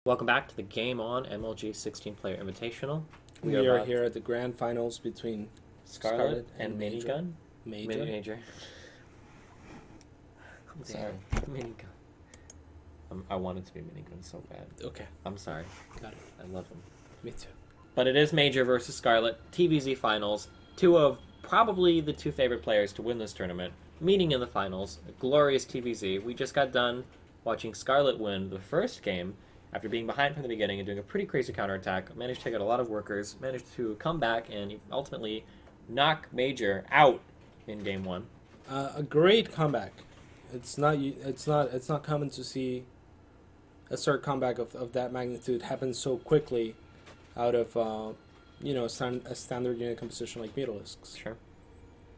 Welcome back to the Game On MLG 16-player Invitational. We are here at the grand finals between Scarlett and Minigun. Major. I'm sorry. Minigun. I want it to be Minigun so bad. Okay. I'm sorry. Got it. I love him. Me too. But it is Major versus Scarlett. TVZ finals. Two of probably the two favorite players to win this tournament. Meeting in the finals. A glorious TVZ. We just got done watching Scarlett win the first game after being behind from the beginning and doing a pretty crazy counterattack. Managed to take out a lot of workers. Managed to come back and ultimately knock Major out in game one. A great comeback. It's not common to see a third comeback of that magnitude happen so quickly out of a standard unit composition like Beetalisks. Sure.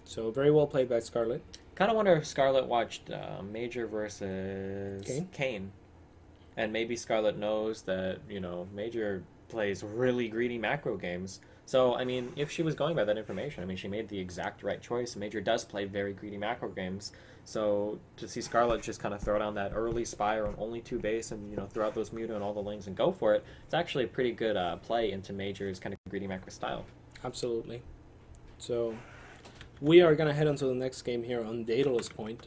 So very well played by Scarlett. Kind of wonder if Scarlett watched Major versus Kane. And maybe Scarlett knows that, Major plays really greedy macro games. So, I mean, if she was going by that information, I mean, she made the exact right choice. Major does play very greedy macro games. So, to see Scarlett just kind of throw down that early Spire on only 2 base and, throw out those Muto and all the Lings and go for it, it's actually a pretty good play into Major's kind of greedy macro style. Absolutely. So, we are going to head on to the next game here on Daedalus Point.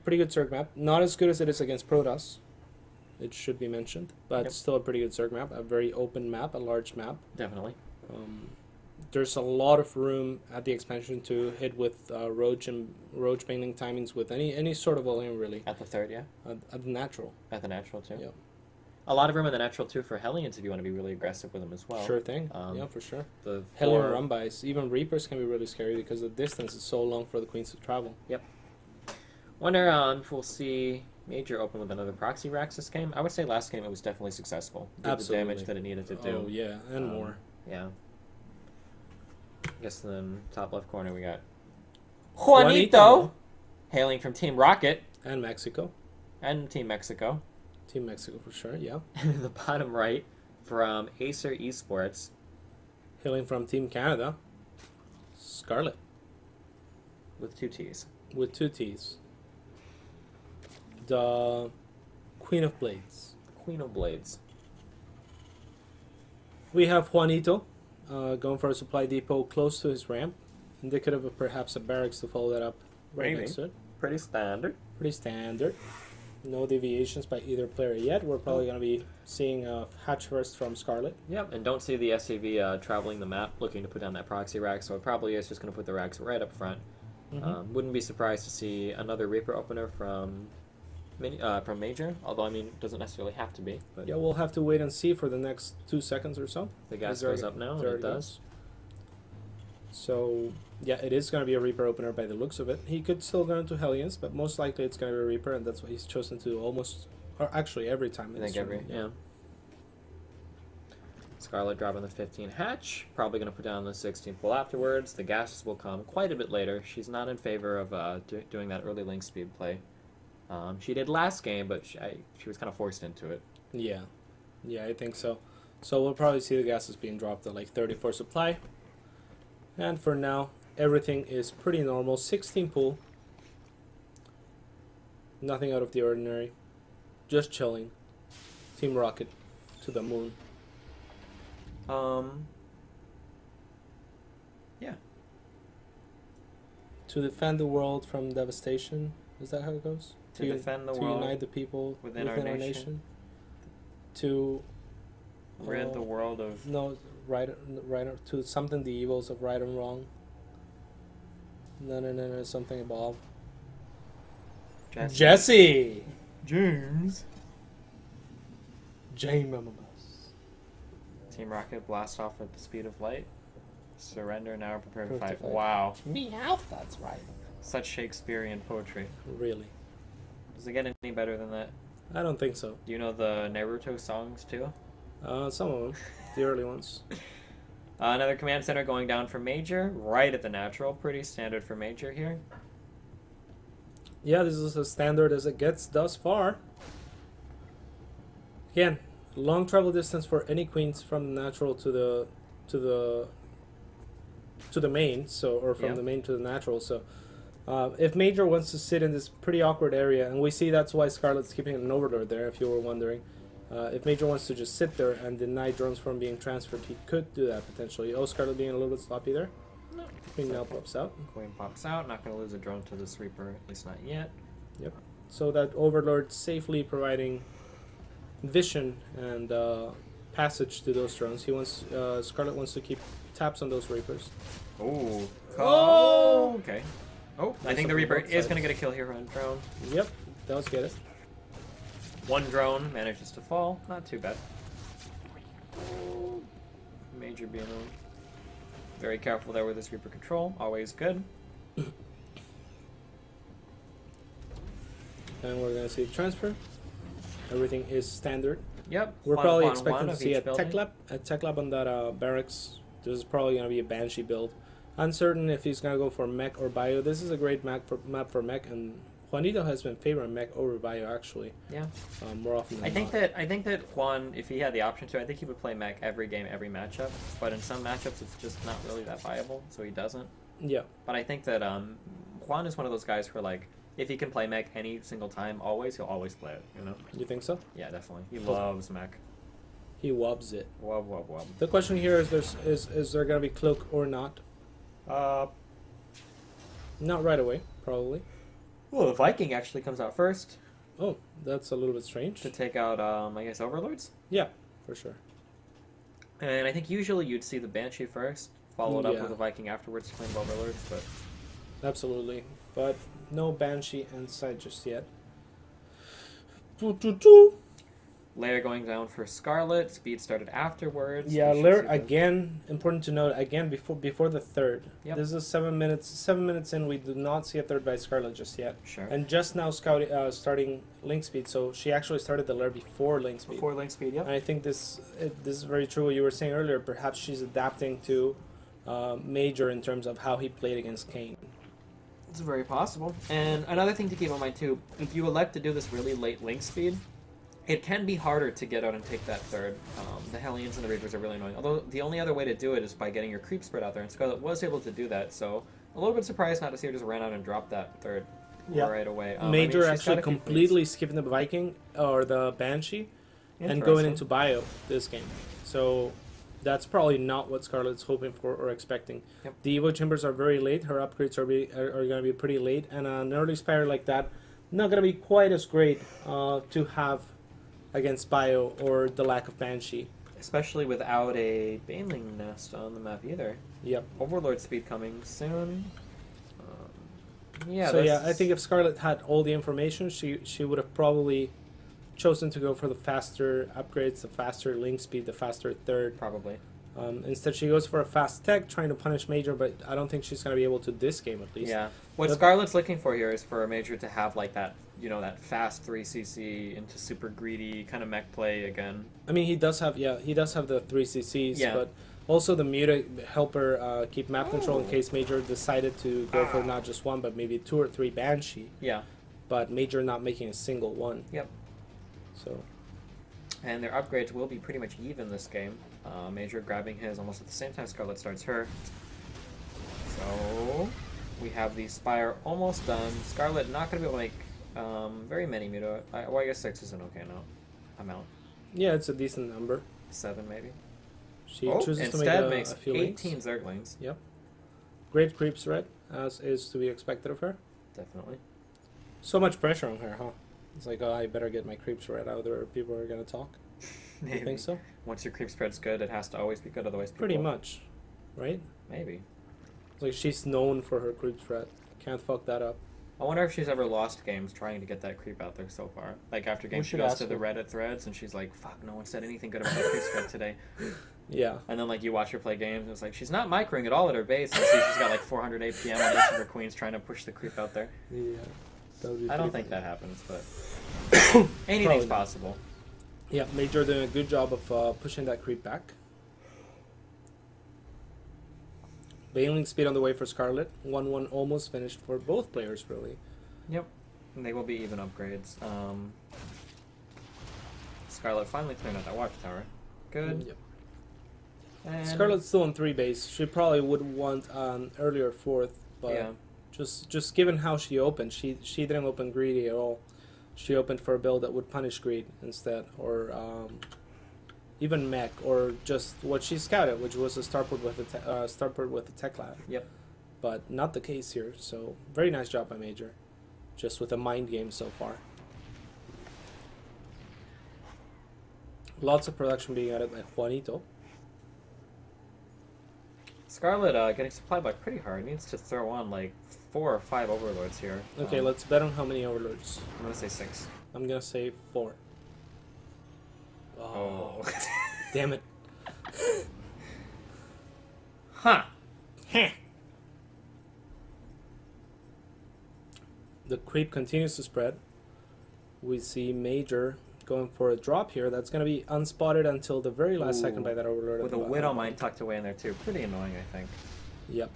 Pretty good Zerg map. Not as good as it is against Protoss, it should be mentioned, but still a pretty good Zerg map. A very open map, a large map. Definitely. There's a lot of room at the expansion to hit with Roach bailing timings with any sort of volume, really. At the third, yeah? At the natural. At the natural, too? Yeah. A lot of room in the natural, too, for Hellions if you want to be really aggressive with them as well. Sure thing. Yeah, for sure. The Hellion run-bys. Even Reapers can be really scary because the distance is so long for the Queens to travel. Yep. Wonder if we'll see Major open with another proxy racks this game. I would say last game it was definitely successful. Did Absolutely. the damage that it needed to do. Oh, yeah, and more. Yeah. I guess then top left corner we got Juanito, hailing from Team Rocket. And Mexico. And Team Mexico. Team Mexico for sure, yeah. And in the bottom right from Acer Esports. Hailing from Team Canada, Scarlett. With 2 T's. With 2 T's. The Queen of Blades. Queen of Blades. We have Juanito going for a supply depot close to his ramp, indicative of perhaps a barracks to follow that up right next to it. Pretty standard. Pretty standard. No deviations by either player yet. We're probably going to be seeing a hatch first from Scarlett. Yep, and don't see the SCV traveling the map looking to put down that proxy rack, so it probably is just going to put the racks right up front. Wouldn't be surprised to see another Reaper opener from Major, although, I mean, it doesn't necessarily have to be. But yeah, we'll have to wait and see for the next 2 seconds or so. The gas goes up now, and it does. So, yeah, it is going to be a Reaper opener by the looks of it. He could still go into Hellions, but most likely it's going to be a Reaper, and that's what he's chosen to almost, or actually every time. I think yeah. Scarlett dropping the 15 hatch, probably going to put down the 16 pull afterwards. The gases will come quite a bit later. She's not in favor of doing that early link speed play. She did last game, but she was kind of forced into it. Yeah, I think so. So we'll probably see the gases being dropped at like 34 supply. And for now, everything is pretty normal. 16 pull. Nothing out of the ordinary. Just chilling. Team Rocket to the moon. Yeah. To defend the world from devastation. Is that how it goes? To defend the world. To unite the people within our nation. To rid the world of... No, right. To something the evils of right and wrong. No, something above. Jesse! James! James. Team Rocket blast off at the speed of light. Surrender now, prepare to fight. Wow. Meow, that's right. Such Shakespearean poetry. Really? Does it get any better than that? I don't think so. Do you know the Naruto songs too? Some of them. The early ones. Another command center going down for Major, right at the natural. Pretty standard for Major here. Yeah, this is as standard as it gets thus far. Again, long travel distance for any queens from the natural to the main, so or from the main to the natural. So if Major wants to sit in this pretty awkward area, and we see that's why Scarlett's keeping an Overlord there, if you were wondering, If Major wants to just sit there and deny drones from being transferred, he could do that potentially. Oh, Scarlett being a little bit sloppy there. No. Queen now pops out. Queen pops out. Not going to lose a drone to this Reaper, at least not yet. Yep. So that Overlord safely providing vision and passage to those drones. He wants Scarlett wants to keep taps on those Reapers. Oh. Oh. Okay. Oh, I think the Reaper is going to get a kill here on drone. Yep, does get it. One drone manages to fall. Not too bad. Major being very careful there with his Reaper control. Always good. And we're going to see the transfer. Everything is standard. Yep. We're probably expecting to see a tech lab on that barracks. This is probably going to be a Banshee build. Uncertain if he's going to go for mech or bio. This is a great map for mech, and Juanito has been favoring mech over bio actually. Yeah. More often than I think that Juan, if he had the option to, I think he would play mech every game, every matchup. But in some matchups, it's just not really that viable, so he doesn't. Yeah. But I think that Juan is one of those guys who are like, if he can play mech any single time, always, he'll always play it. You know? You think so? Yeah, definitely. He loves mech. He wobs it. Wob, wob, wob. The question here is there going to be cloak or not? Not right away, probably. Well, the Viking actually comes out first. Oh, that's a little bit strange. To take out, I guess, Overlords? Yeah, for sure. And I think usually you'd see the Banshee first, followed up with a Viking afterwards to claim Overlords, but... Absolutely. But no Banshee inside just yet. Lair going down for Scarlett. Speed started afterwards. Yeah, Lair again. Important to note again before the third. Yep. This is 7 minutes. 7 minutes in, we do not see a third by Scarlett just yet. Sure. And just now starting link speed. So she actually started the Lair before link speed. Before link speed, yep. And I think this is very true. What you were saying earlier. Perhaps she's adapting to Major in terms of how he played against Kane. It's very possible. And another thing to keep in mind too, if you elect to do this really late link speed, it can be harder to get out and take that third. The Hellions and the Reapers are really annoying. Although the only other way to do it is by getting your creep spread out there, and Scarlett was able to do that. So a little bit surprised not to see her just ran out and drop that third right away. Major actually completely skipping the Viking or the Banshee and going into bio this game. So that's probably not what Scarlett's hoping for or expecting. Yep. The Evo Chambers are very late. Her upgrades are going to be pretty late, and an early Spire like that not going to be quite as great to have against bio or the lack of Banshee. Especially without a Baneling nest on the map either. Yep. Overlord speed coming soon. Yeah. So yeah, I think if Scarlett had all the information, she would have probably chosen to go for the faster upgrades, the faster link speed, the faster third. Probably. Instead, she goes for a fast tech, trying to punish Major, but I don't think she's going to be able to this game at least. Yeah. What Scarlett's looking for here is for a Major to have like that, you know, that fast 3cc into super greedy kind of mech play again. I mean, he does have the 3cc's, but also the muta help her keep map control in case Major decided to go for not just one, but maybe 2 or 3 Banshee. Yeah. But Major not making a single one. Yep. So. And their upgrades will be pretty much even this game. Major grabbing his almost at the same time Scarlett starts her. So we have the Spire almost done. Scarlett not going to be able to make very many muta. Well, I guess 6 is an okay amount. Yeah, it's a decent number. 7 maybe. She chooses to make a few 18 Zerglings. Yep. Great creep threat, as is to be expected of her. Definitely. So much pressure on her, huh? It's like, oh, I better get my creep spread out there or people are going to talk. Maybe. You think so? Once your creep spread's good, it has to always be good, otherwise people... Pretty much, right? Maybe. It's like she's known for her creep spread. Can't fuck that up. I wonder if she's ever lost games trying to get that creep out there so far. Like, after games, she goes to the Reddit threads, and she's like, fuck, no one said anything good about that creep spread today. Yeah. And then, like, you watch her play games, and it's like, she's not microing at all at her base. And see she's got, like, 400 APM on each of her queens trying to push the creep out there. Yeah. I don't think that happens, but anything's possible. Yeah, Major doing a good job of pushing that creep back. Baneling speed on the way for Scarlett. 1-1 almost finished for both players, really. Yep. And they will be even upgrades. Scarlett finally cleared out that watchtower. Good. Yep. And Scarlett's still on 3 base. She probably would want an earlier 4th, but just given how she opened, she didn't open greedy at all. she opted for a build that would punish greed instead, or even mech, or just what she scouted, which was a starport with a tech lab. Yep. But not the case here. So very nice job by Major, just with a mind game so far. Lots of production being added by Juanito. Scarlett getting supplied by pretty hard. Needs to throw on like 4 or 5 overlords here. Okay, let's bet on how many overlords. I'm gonna say 6. I'm gonna say 4. Oh. Damn it. Huh. The creep continues to spread. We see Major going for a drop here. That's going to be unspotted until the very last second by that overlord. With a Widow Mine tucked away in there too. Pretty annoying, I think. Yep.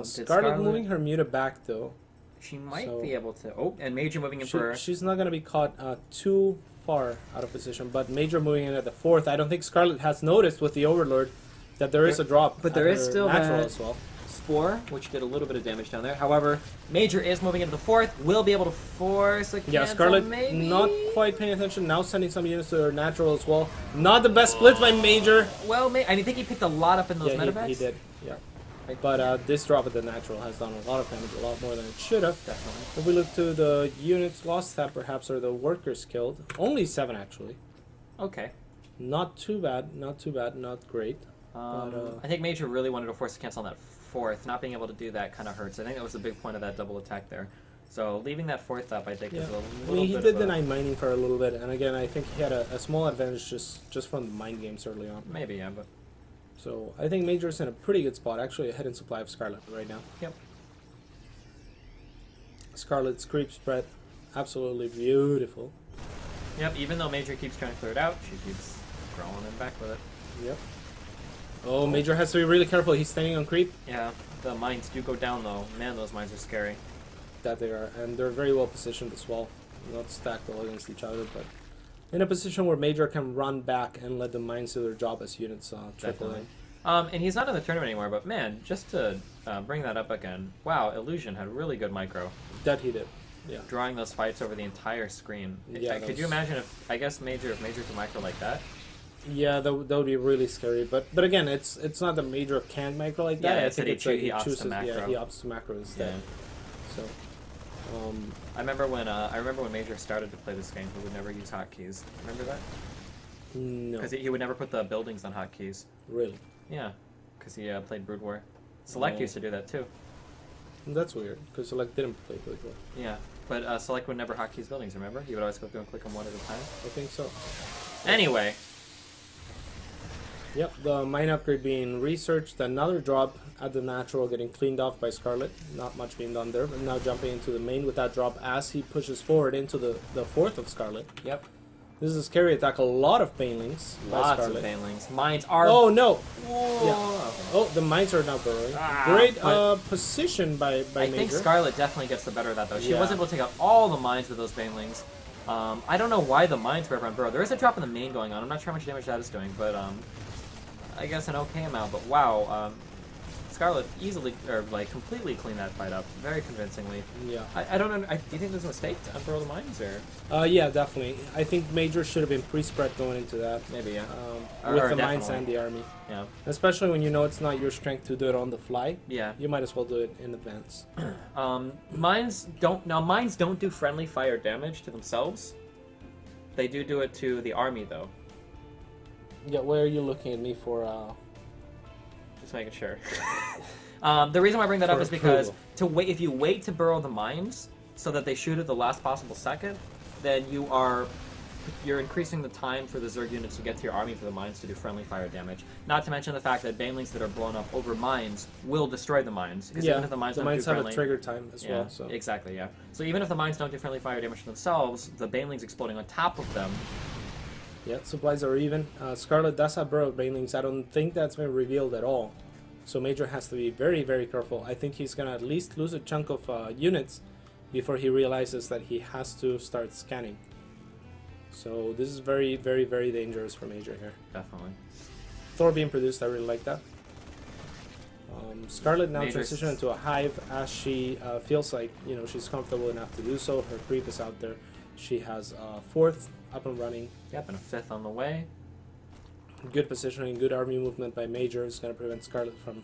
Scarlett moving her Muta back though. She might be able to. Oh, and Major moving in for... She's not going to be caught too far out of position, but Major moving in at the 4th. I don't think Scarlett has noticed with the overlord that there is a drop. But there is still natural that as well. Spore, which did a little bit of damage down there. However, Major is moving into the 4th. Will be able to force a cancel, yeah, Scarlett maybe? Not quite paying attention. Now sending some units to her natural as well. Not the best splits by Major. Well, I think he picked a lot up in those medevacs. He did. Yeah. But this drop at the natural has done a lot of damage, a lot more than it should have. Definitely. If we look to the units lost that perhaps are the workers killed. Only 7 actually. Okay. Not too bad. Not too bad. Not great. I think Major really wanted to force a cancel on that 4th. Not being able to do that kind of hurts. I think that was the big point of that double attack there. So leaving that 4th up, I think, is a little bit. I mean, he did deny mining for a little bit, and again, I think he had a small advantage just from the mine games early on. Maybe, yeah, but. So I think Major's in a pretty good spot, actually ahead in supply of Scarlett right now. Yep. Scarlett's creep spread, absolutely beautiful. Yep, even though Major keeps trying to clear it out, she keeps growing and back with it. Yep. Oh, Major has to be really careful. He's standing on creep. Yeah, the mines do go down though. Man, those mines are scary. That they are, and they're very well positioned as well. Not stacked all against each other, but in a position where Major can run back and let the mines do their job as units trickle in. And he's not in the tournament anymore, but man, just to bring that up again, wow, Illusion had really good micro. That he did, yeah. Drawing those fights over the entire screen. Yeah, could you imagine if, I guess, Major could micro like that? Yeah, that would be really scary. But again, it's not the Major can micro like that. Yeah, I think he chooses to macro. Yeah, he opts to macro instead. Yeah. So. I remember when Major started to play this game, he would never use hotkeys. Remember that? No. Because he would never put the buildings on hotkeys. Really? Yeah, because he played Brood War. Select used to do that too. That's weird, because Select didn't play Brood War. Yeah, but Select would never hotkey buildings, remember? He would always go through and click them one at a time. I think so. Anyway. Yep, the mine upgrade being researched. Another drop at the natural getting cleaned off by Scarlett. Not much being done there, but now jumping into the main with that drop as he pushes forward into the 4th of Scarlett. Yep. This is a scary attack. A lot of banelings by Scarlett. Lots of banelings. Mines are... Oh, no! Yeah. Oh, the mines are now burrowing. Great position by Major. I think Scarlett definitely gets the better of that, though. She was able to take out all the mines with those banelings. I don't know why the mines were ever on burrow. There is a drop in the main going on. I'm not sure how much damage that is doing, but I guess an okay amount. But wow, Scarlett easily, or like completely cleaned that fight up, very convincingly. Yeah. I don't know. Do you think there's a mistake to unfurl the mines, or? Yeah, definitely. I think Major should have been pre-spread going into that. Maybe, yeah. With the mines and the army. Yeah. Especially when you know it's not your strength to do it on the fly. Yeah. You might as well do it in advance. Mines don't do friendly fire damage to themselves. They do it to the army, though. Yeah, where are you looking at me for? Just making sure. The reason why I bring that up is because if you wait to burrow the mines so that they shoot at the last possible second, then you're increasing the time for the Zerg units to get to your army for the mines to do friendly fire damage. Not to mention the fact that banelings that are blown up over mines will destroy the mines. Yeah, even if the mines have a trigger time as well. So. Exactly, yeah. So even if the mines don't do friendly fire damage to themselves, the banelings exploding on top of them. Yeah, supplies are even. Scarlett does have burrowed banelings. I don't think that's been revealed at all. So Major has to be very, very careful. I think he's going to at least lose a chunk of units before he realizes that he has to start scanning. So this is very, very, very dangerous for Major here. Definitely. Thor being produced, I really like that. Scarlett now transitioned into a hive as she feels like she's comfortable enough to do so. Her creep is out there. She has a 4th up and running. Yep, and a 5th on the way. Good positioning, good army movement by Major is going to prevent Scarlett from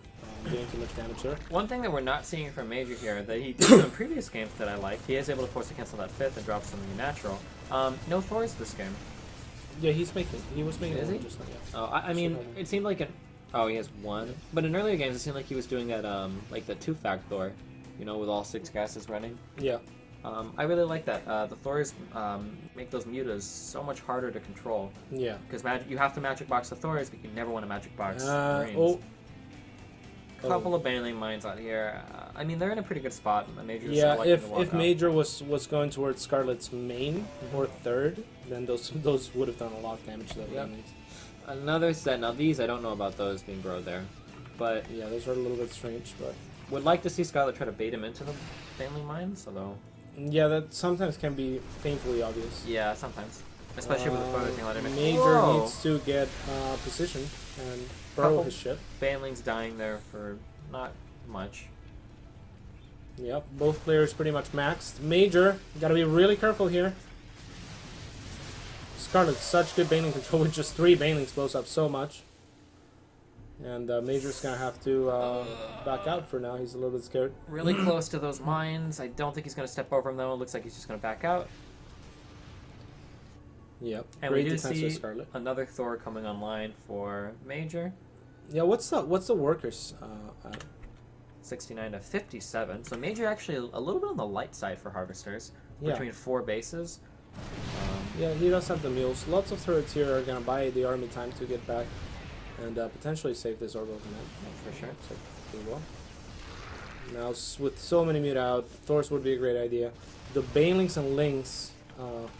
doing too much damage there. One thing that we're not seeing from Major here that he did in previous games that I like, he is able to force to cancel that 5th and drop something natural. No Thors this game. Yeah, he was making Is he? just like, yeah. Oh, I mean, it seemed like oh, he has 1. But in earlier games, it seemed like he was doing that, like the 2-fact Thor, you know, with all 6 gases running. Yeah. I really like that. The Thors make those mutas so much harder to control. Yeah. Because you have to magic box the Thors, but you never want to magic box Marines. Oh. Couple of Baneling mines out here. I mean, they're in a pretty good spot. Major's Yeah, liking to if walk out. Major was going towards Scarlett's main or 3rd, then those would have done a lot of damage to that. Yep. Another set. Now these, I don't know about those being growed there, but Yeah, those are a little bit strange, but would like to see Scarlett try to bait him into the Baneling mines, although. yeah, that sometimes can be painfully obvious. Yeah, sometimes. Especially with the floating ladder. Major needs to get position and burrow his ship. Baneling's dying there for not much. Yep, both players pretty much maxed. Major, gotta be really careful here. Scarlett, such good Baneling control with just 3 Banelings blows up so much. And Major's gonna have to back out for now. He's a little bit scared. Really close to those mines. I don't think he's going to step over them though. It looks like he's just going to back out. Yep, And great we do defense see with Scarlett. another Thor coming online for Major. Yeah, what's the workers? 69 to 57. So Major actually a little bit on the light side for Harvesters. Yeah. Between 4 bases. Yeah, he does have the mules. Lots of turrets here are gonna buy the army time to get back and potentially save this orbital command. For sure. So, pretty well. Now, with so many mute out, Thors would be a great idea. The Banelings and Lings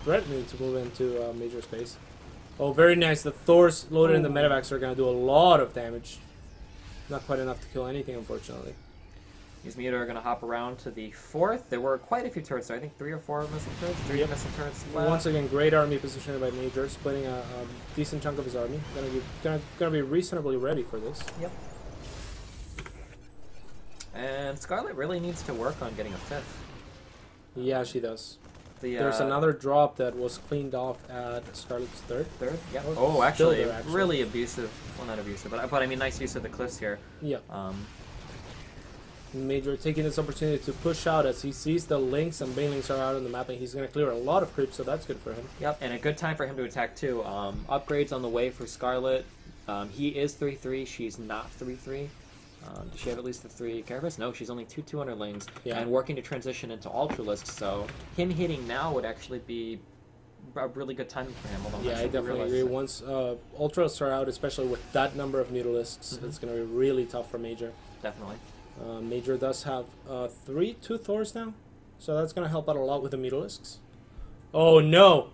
threatening to move into Major space. Oh, very nice. The Thors loaded in the medevacs are going to do a lot of damage. Not quite enough to kill anything, unfortunately. These Muta are going to hop around to the 4th. There were quite a few turrets there. I think 3 or 4 missile turrets. 3 missile turrets left. Once again, great army positioning by Major, splitting a decent chunk of his army. Gonna be reasonably ready for this. Yep. And Scarlett really needs to work on getting a 5th. Yeah, she does. The, There's another drop that was cleaned off at Scarlett's 3rd. 3rd? Yeah. Oh, Oh, actually, there, actually. really abusive. Well, not abusive, but I mean, nice use of the cliffs here. Yeah. Major taking this opportunity to push out as he sees the Lynx and Banelings are out on the map, and he's going to clear a lot of creeps, so that's good for him. Yep, and a good time for him to attack too. Upgrades on the way for Scarlett. He is 3-3. She's not 3-3. Does she have at least the 3 Carapace? No, she's only 2 underlings, and working to transition into Ultralisks, so him hitting now would actually be a really good timing for him. Yeah, I definitely agree. Once Ultras are out, especially with that number of Mutalisks, it's going to be really tough for Major. Definitely. Major does have 2 Thors now, so that's going to help out a lot with the Mutalisks. Oh no!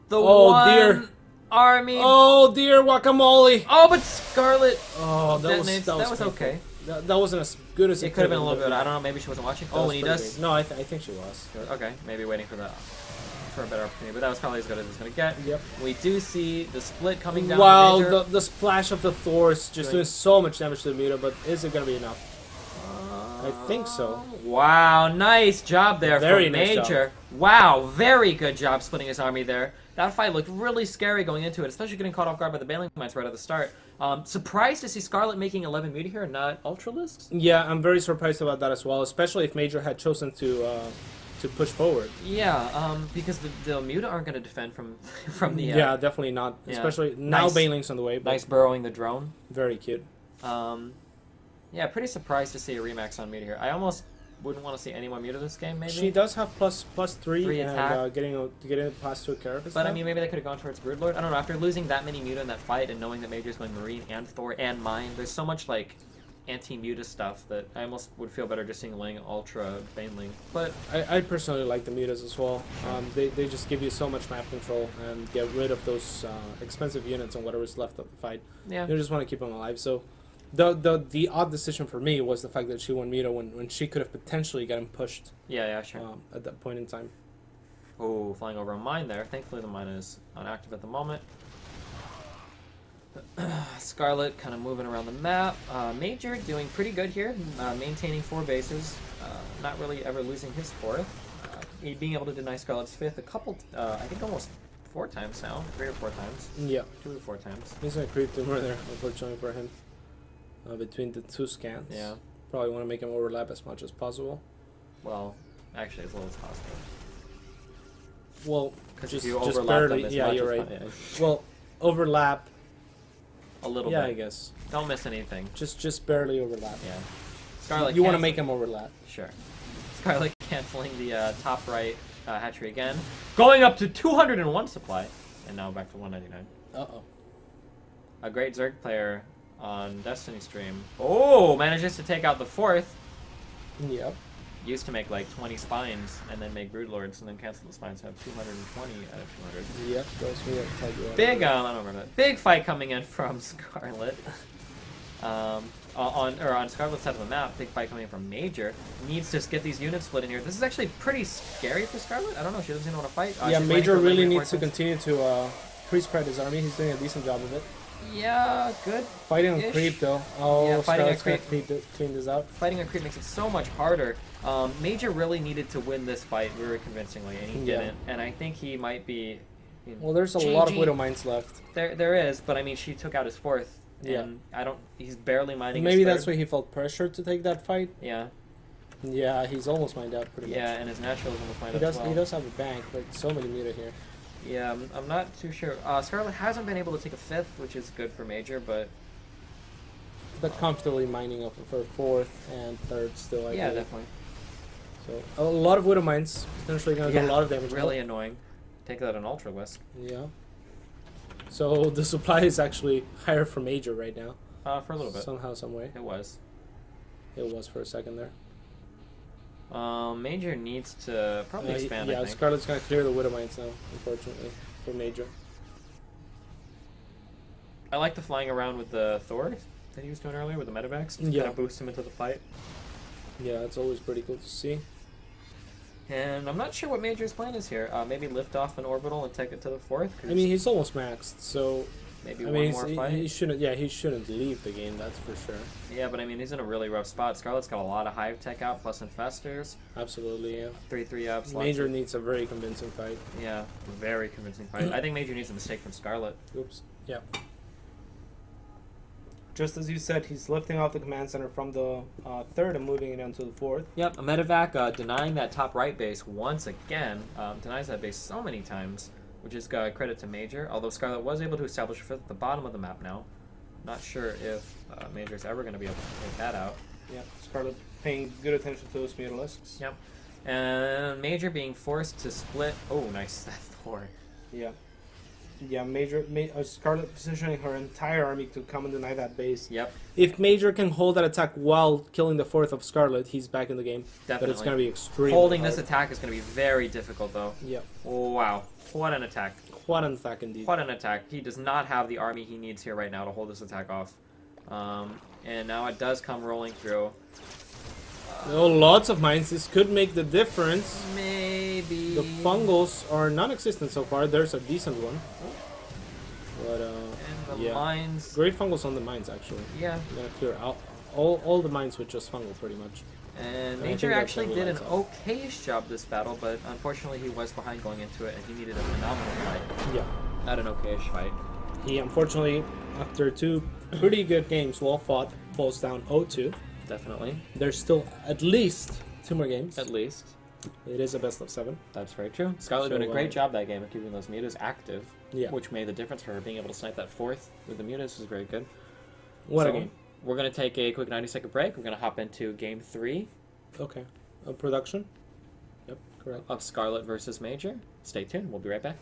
The one dear army. Oh dear guacamole! Oh, but Scarlett. Oh, that was okay. That wasn't as good as it could have been a little bit. I don't know. Maybe she wasn't watching. Oh, when he does. Great. No, I think she was. Okay, maybe waiting for that. For a better opportunity, but that was probably as good as it's going to get. Yep. We do see the split coming down. Wow, the splash of the Thors just doing so much damage to the Muta, but is it going to be enough? I think so. Wow, nice job there Very from nice Major. job. Wow, very good job splitting his army there. That fight looked really scary going into it, especially getting caught off guard by the Baneling mines right at the start. Surprised to see Scarlett making 11 Muta here and not Ultralisks. Yeah, I'm very surprised about that as well, especially if Major had chosen to push forward. Yeah, because the Muta aren't going to defend from the... yeah, definitely not. Yeah. Especially now Nice. Baneling's on the way. But Nice burrowing the drone. very cute. Yeah, pretty surprised to see a Remax on Muta here. I almost wouldn't want to see any more Muta this game, maybe. She does have plus 3 3 and attack. getting past to a Carapace. But I mean, maybe they could have gone towards Broodlord. I don't know. After losing that many Muta in that fight and knowing that Major's going Marine and Thor and Mine, there's so much like anti-Muta stuff that I almost would feel better just seeing Ling Ultra Baneling. But I personally like the Mutas as well. They just give you so much map control and get rid of those expensive units and whatever's left of the fight. yeah, You just want to keep them alive. So the odd decision for me was the fact that she won Muta when she could have potentially gotten pushed yeah, sure. at that point in time. Oh, flying over a mine there. Thankfully, the mine is inactive at the moment. Scarlett kind of moving around the map. Major doing pretty good here, maintaining 4 bases. Not really ever losing his 4th. being able to deny Scarlett's 5th a couple, I think almost 4 times now. 3 or 4 times. Yeah. 2 or 4 times. He's gonna creep tumor there, unfortunately for him. Between the 2 scans. Yeah. Probably want to make him overlap as much as possible. Well, actually, as little as possible. Well, because just, if you just overlap barely. them as Yeah, much you're as right. yeah. Well, overlap. A little yeah, bit. I guess. Don't miss anything. Just barely overlap. Yeah. Scarlett. You want to make him overlap. Sure. Scarlett canceling the top right hatchery again, going up to 201 supply, and now back to 199. Uh-oh. A great Zerg player on Destiny stream. Oh, manages to take out the 4th. Yep. Used to make like 20 spines and then make Broodlords and then cancel the spines. Have 220 out of 200. Yep, those me that tell you. Big, I don't remember that. Big fight coming in from Scarlett. On Scarlett's side of the map, big fight coming in from Major. Needs to get these units split in here. This is actually pretty scary for Scarlett. I don't know. She doesn't even want to fight. Yeah, Major really needs to continue to pre-spread his army. He's doing a decent job of it. Yeah, good. Fighting on creep though. Oh, yeah, fighting on creep. Clean this out. Fighting on creep makes it so much harder. Major really needed to win this fight very convincingly, and he didn't. And I think he might be. Well, there's a lot of Widow Mines left. There is, but I mean, she took out his 4th. Yeah. And I don't. He's barely mining. Maybe his 3rd. that's why he felt pressured to take that fight. Yeah. Yeah, he's almost mined out pretty much. Yeah, and his natural is almost mined out. He does have a bank, but so many muta here. Yeah, I'm not too sure. Scarlett hasn't been able to take a 5th, which is good for Major, but comfortably mining up for 4th and 3rd still. Yeah, definitely. So a lot of Widow Mines potentially gonna do a lot of damage. Really annoying. Take that on Ultra Whisk. Yeah. So the supply is actually higher for Major right now. For a little bit. Somehow, some way. It was. It was for a second there. Major needs to probably expand. Yeah, I think. Scarlett's gonna clear the Widow Mines now, unfortunately, for Major. I like the flying around with the Thor that he was doing earlier with the medevacs. Yeah. Kind of boost him into the fight. Yeah, it's always pretty cool to see. And I'm not sure what Major's plan is here. Maybe lift off an orbital and take it to the 4th. I mean, he's almost maxed, so maybe one more fight. He shouldn't. Yeah, he shouldn't leave the game. That's for sure. Yeah, but I mean, he's in a really rough spot. Scarlett's got a lot of hive tech out, plus infestors. Absolutely, yeah. 3/3 ups. Major needs a very convincing fight. Yeah, very convincing fight. I think Major needs a mistake from Scarlett. Oops. Yeah. Just as you said, he's lifting off the command center from the 3rd and moving it onto the 4th. Yep, a medevac denying that top right base once again. Denies that base so many times, which is credit to Major. Although Scarlett was able to establish a 5th at the bottom of the map now. Not sure if Major's ever going to be able to take that out. Yeah, Scarlett paying good attention to those mutalisks. Yep. And Major being forced to split. Oh, nice, that Thor. Yeah. Yeah, Scarlett positioning her entire army to come and deny that base. Yep. If Major can hold that attack while killing the 4th of Scarlett, he's back in the game. Definitely. But it's going to be extremely Holding hard. this attack is going to be very difficult, though. Yep. Wow. What an attack. What an attack, indeed. What an attack. He does not have the army he needs here right now to hold this attack off. And now it does come rolling through. Oh, lots of mines. This could make the difference. Maybe. The fungals are non-existent so far. There's a decent one. But, and the mines. Great fungals on the mines, actually. Yeah. I'm going to clear out all the mines with just fungal, pretty much. And Major actually did an okay-ish job this battle, but unfortunately he was behind going into it, and he needed a phenomenal fight. Yeah. Not an okay-ish fight. He, unfortunately, after 2 pretty good games, well fought, falls down 0-2. Definitely. There's still at least 2 more games. At least. It is a best of 7. That's very true. Scarlett doing a great job that game of keeping those mutas active. Yeah. Which made the difference for her being able to snipe that 4th with the mutas was very good. What a game. We're going to take a quick 90-second break. We're going to hop into game 3. Okay. Production? Yep, correct. Of Scarlett versus Major. Stay tuned. We'll be right back.